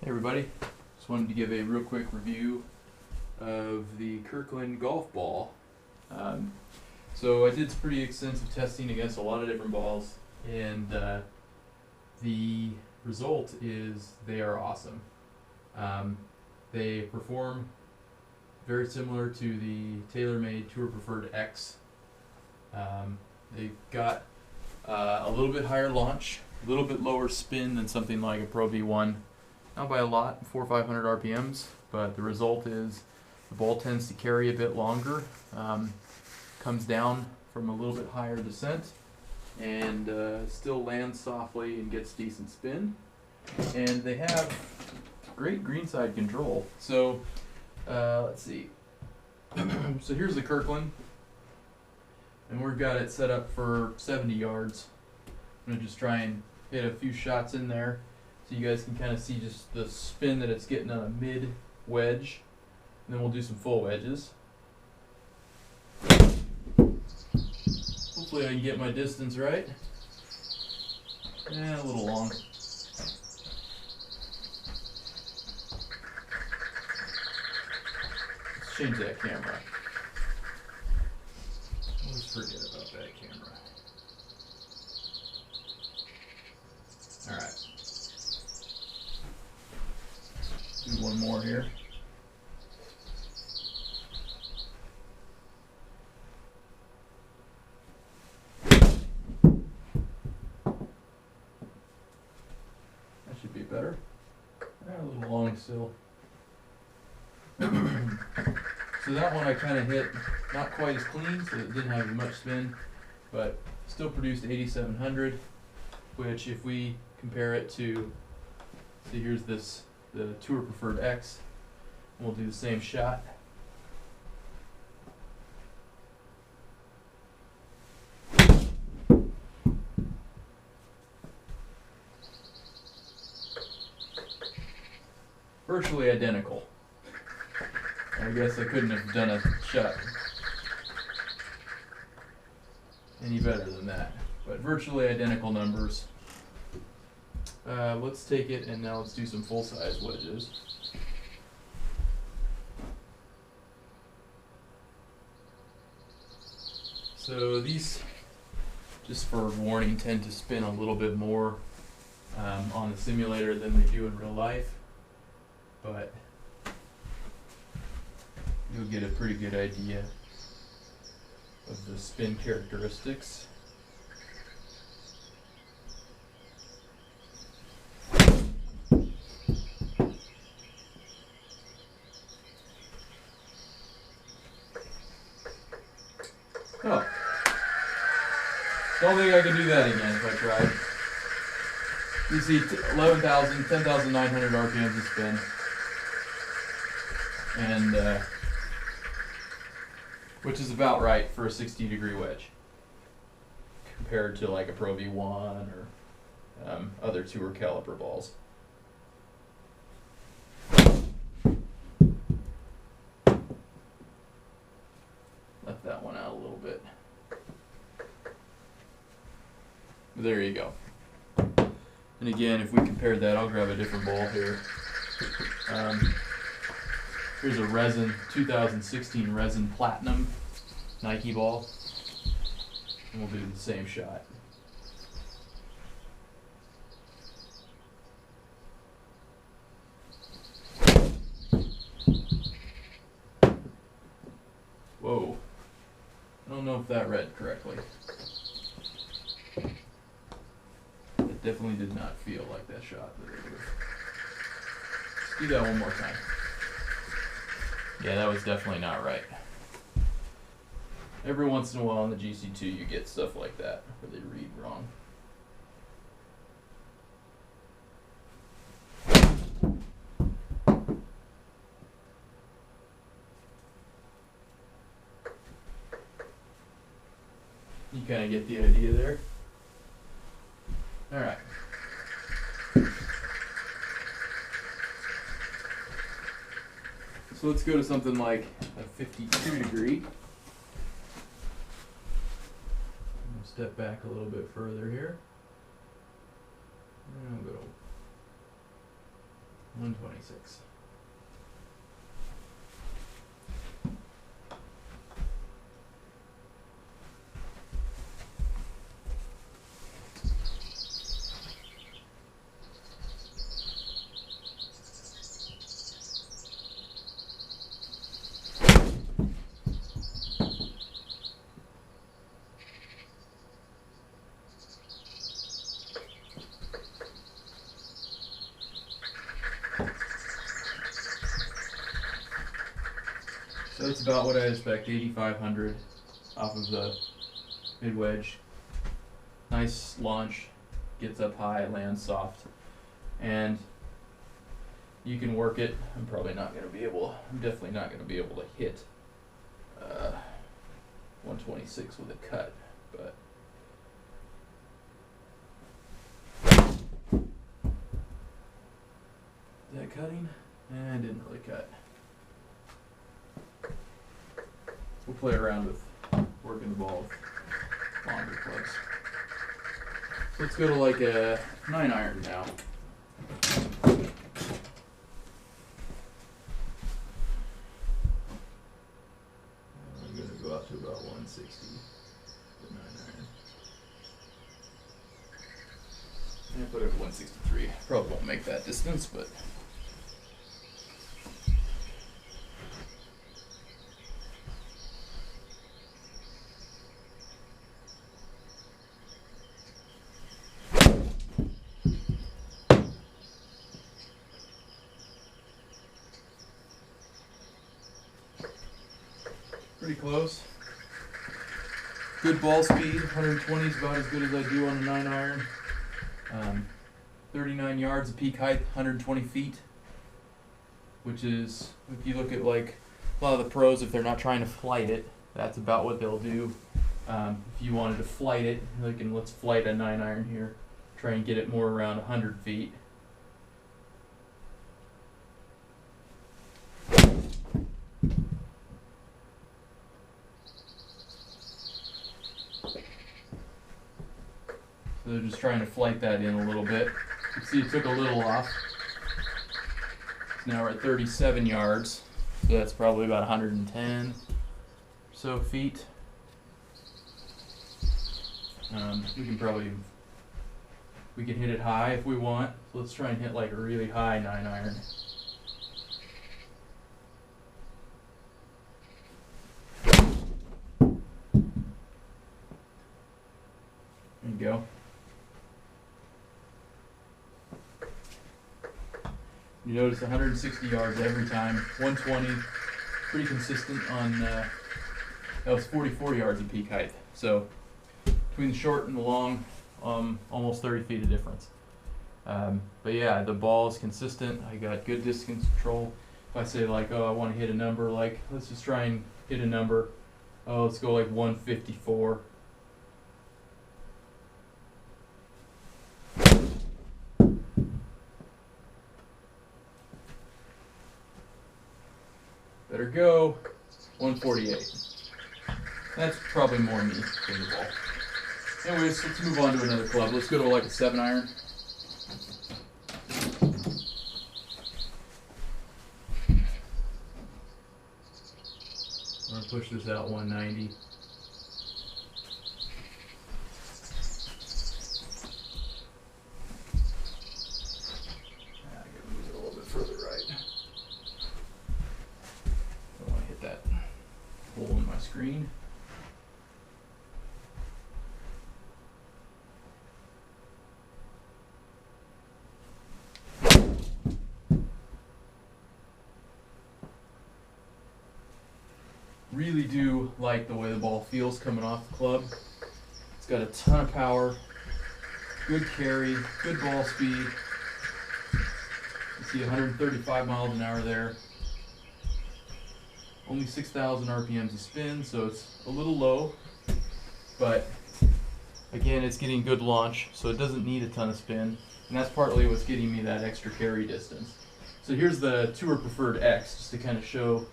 Hey everybody, just wanted to give a real quick review of the Kirkland Golf Ball. So I did some pretty extensive testing against a lot of different balls, and the result is they are awesome. They perform very similar to the TaylorMade Tour Preferred X. They've got a little bit higher launch, a little bit lower spin than something like a Pro V1. Not by a lot, 400 or 500 RPMs, but the result is the ball tends to carry a bit longer, comes down from a little bit higher descent, and still lands softly and gets decent spin. And they have great greenside control. So let's see. So here's the Kirkland, and we've got it set up for 70 yards. I'm gonna just try and hit a few shots in there, so you guys can kind of see just the spin that it's getting on a mid wedge. And then we'll do some full wedges. Hopefully I can get my distance right. A little long. Let's change that camera. Always forget about that camera. Alright. Do one more here. That should be better. A little long still. So that one I kind of hit not quite as clean, so it didn't have as much spin, but still produced 8,700, which if we compare it to, see here's this, the Tour Preferred X, and we'll do the same shot. Virtually identical. I guess I couldn't have done a shot any better than that, but virtually identical numbers. Let's take it and now let's do some full-size wedges. So these, just for warning, tend to spin a little bit more on the simulator than they do in real life, but you'll get a pretty good idea of the spin characteristics. Oh, don't think I could do that again if I tried. You see 11,000, 10,900 RPMs of spin. And which is about right for a 60-degree wedge compared to like a Pro V1 or other tour caliper balls. Left that one out a little bit. But there you go. And again, if we compared that, I'll grab a different ball here. Here's a resin, 2016 resin platinum Nike ball, and we'll do the same shot. Whoa, I don't know if that read correctly. It definitely did not feel like that shot. Let's do that one more time. Yeah, that was definitely not right. Every once in a while on the GC2 you get stuff like that where they read wrong. You kind of get the idea there. Alright. So let's go to something like a 52 degree. Step back a little bit further here. And 126. So that's about what I expect, 8,500 off of the mid wedge. Nice launch, gets up high, lands soft, and you can work it. I'm definitely not going to be able to hit 126 with a cut, but is that cutting? I didn't really cut. We'll play around with working the ball with longer clubs. So let's go to like a 9-iron now. I'm going to go out to about 160 with 9-iron. And put it at 163. Probably won't make that distance, but pretty close. Good ball speed, 120 is about as good as I do on a 9-iron. 39 yards of peak height, 120 feet, which is, if you look at like a lot of the pros, if they're not trying to flight it, that's about what they'll do. If you wanted to flight it, like, and let's flight a 9-iron here, try and get it more around 100 feet. So they're just trying to flight that in a little bit. You see it took a little off. Now we're at 37 yards, so that's probably about 110 or so feet. We can hit it high if we want. So let's try and hit like a really high 9-iron. There you go. You notice 160 yards every time, 120, pretty consistent on, that was 44 yards of peak height. So between the short and the long, almost 30 feet of difference. But yeah, the ball is consistent. I got good distance control. If I say like, oh, I want to hit a number, like, let's just try and hit a number. Oh, let's go like 154. Better go 148. That's probably more me than the ball. Anyways, let's move on to another club. Let's go to like a 7-iron. I'm going to push this out 190. I gotta move it a little bit further right. Don't want to hit that hole in my screen. Really do like the way the ball feels coming off the club. It's got a ton of power, good carry, good ball speed. You see 135 miles an hour there. Only 6,000 RPMs a spin, so it's a little low, but again, it's getting good launch, so it doesn't need a ton of spin, and that's partly what's getting me that extra carry distance. So here's the Tour Preferred X, just to kind of show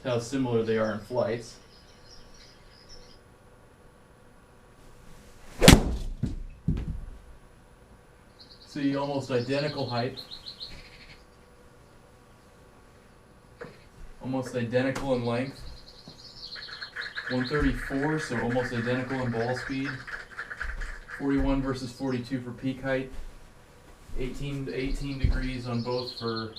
how similar they are in flights. See, almost identical height, almost identical in length. 134, so almost identical in ball speed. 41 versus 42 for peak height. 18 degrees on both for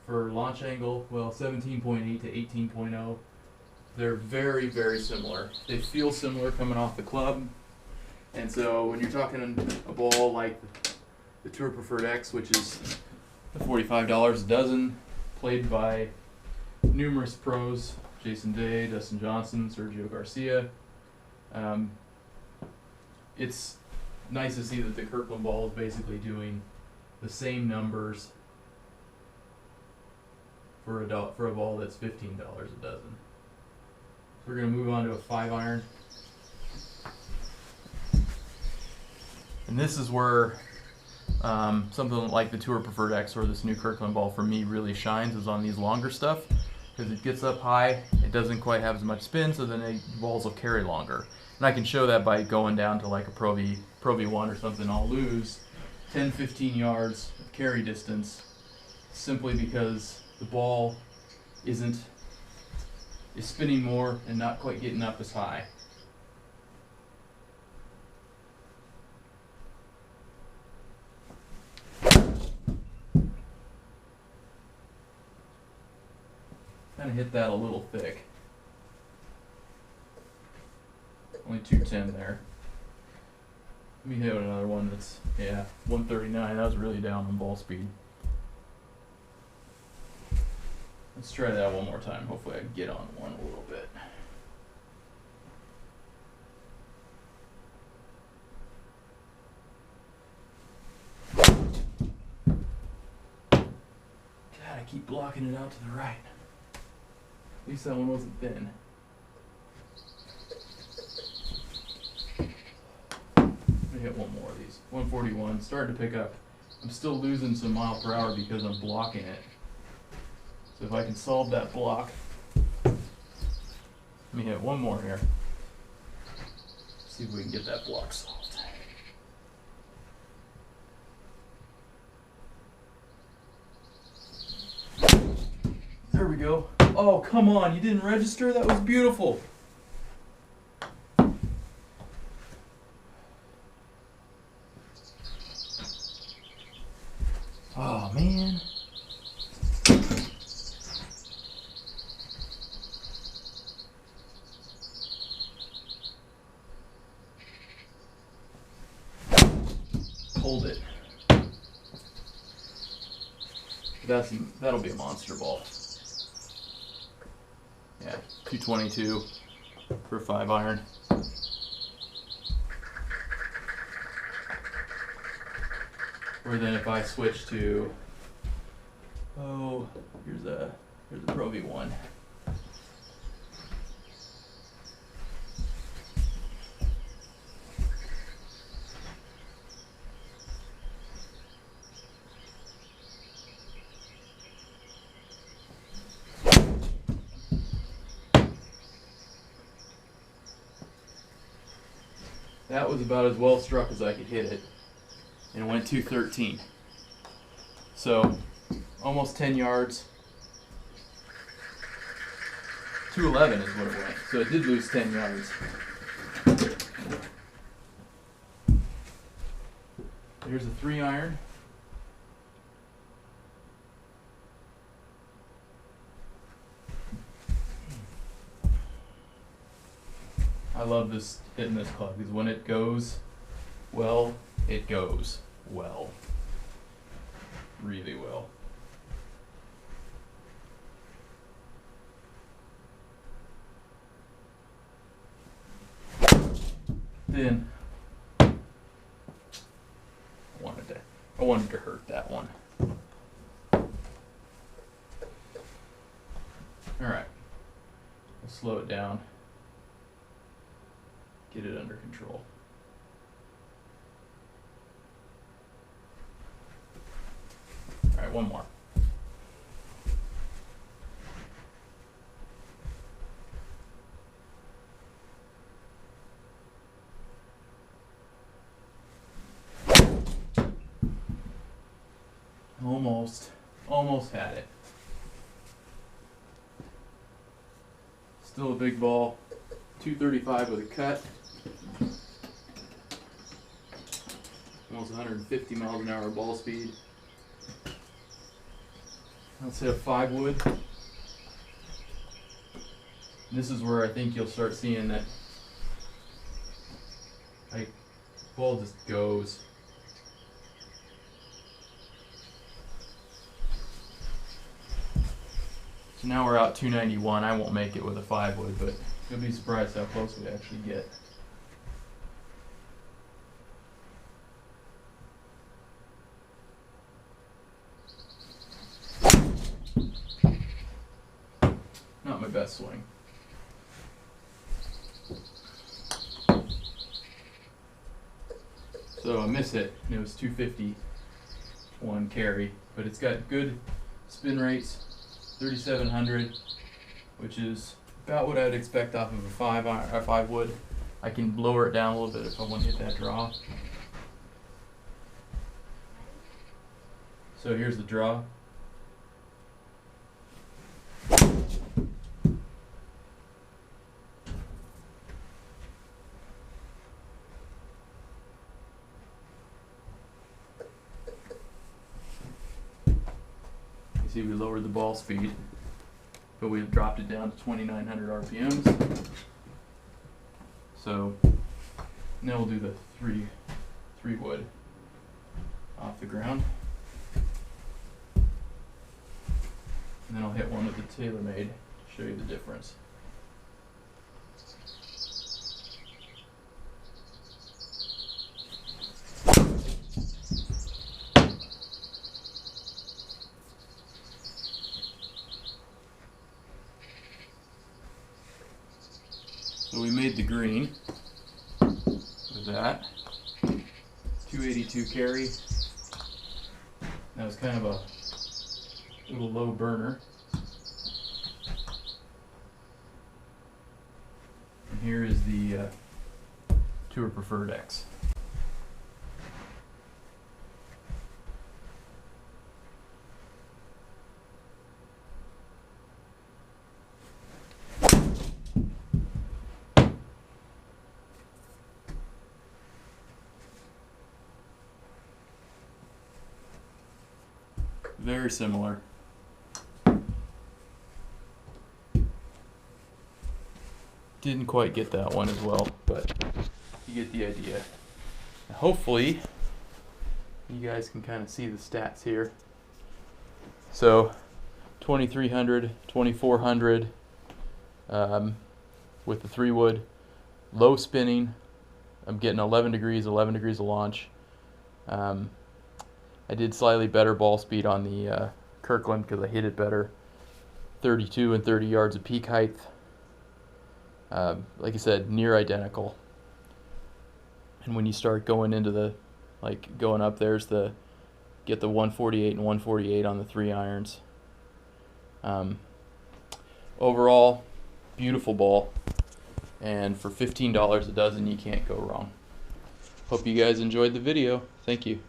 launch angle. Well, 17.8 to 18.0. They're very, very similar. They feel similar coming off the club. And so when you're talking a ball like the Tour Preferred X, which is $45 a dozen, played by numerous pros, Jason Day, Dustin Johnson, Sergio Garcia, it's nice to see that the Kirkland ball is basically doing the same numbers for a ball that's $15 a dozen. So we're going to move on to a 5-iron. And this is where something like the Tour Preferred X or this new Kirkland ball for me really shines, is on these longer stuff, because it gets up high, it doesn't quite have as much spin, so then the balls will carry longer. And I can show that by going down to like a Pro V1 or something. I'll lose 10-15 yards of carry distance simply because the ball is spinning more and not quite getting up as high. Kind of hit that a little thick. Only 210 there. Let me hit another one that's, 139. That was really down on ball speed. Let's try that one more time. Hopefully I can get on one a little bit. God, I keep blocking it out to the right. At least that one wasn't thin. Let me hit one more of these. 141, starting to pick up. I'm still losing some mile per hour because I'm blocking it. So if I can solve that block, let me hit one more here. See if we can get that block solved. There we go. Oh, come on, you didn't register? That was beautiful. Oh, man. Hold it. That'll be a monster ball. Yeah, 222 for a 5-iron. Or then if I switch to, here's a Pro V1. That was about as well struck as I could hit it, and it went 213. So almost 10 yards. 211 is what it went. So it did lose 10 yards. Here's a 3-iron. I love this hitting this club because when it goes well, it goes well. Really well. Then I wanted to hurt that one. Alright. Let's slow it down. Get it under control. All right, one more. Almost had it. Still a big ball, 235 with a cut. Almost 150 miles an hour ball speed. Let's hit a 5-wood. This is where I think you'll start seeing that, like, ball just goes. So now we're out 291. I won't make it with a 5-wood, but you'll be surprised how close we actually get. Not my best swing. So a miss hit, and it was 251 carry, but it's got good spin rates, 3,700, which is about what I'd expect off of a 5-wood. I can lower it down a little bit if I want to hit that draw. So here's the draw. See, we lowered the ball speed, but we dropped it down to 2,900 RPMs. So now we'll do the three wood off the ground, and then I'll hit one with the TaylorMade to show you the difference. So we made the green with that. 282 carry. That was kind of a little low burner. And here is the Tour Preferred X. Very similar. Didn't quite get that one as well, but you get the idea. And hopefully, you guys can kind of see the stats here. So, 2,300, 2,400 with the 3-wood. Low spinning. I'm getting 11 degrees of launch. I did slightly better ball speed on the Kirkland because I hit it better. 32 and 30 yards of peak height. Like I said, near identical. And when you start going into the, going up, there's get the 148 and 148 on the 3 irons. Overall, beautiful ball. And for $15 a dozen, you can't go wrong. Hope you guys enjoyed the video. Thank you.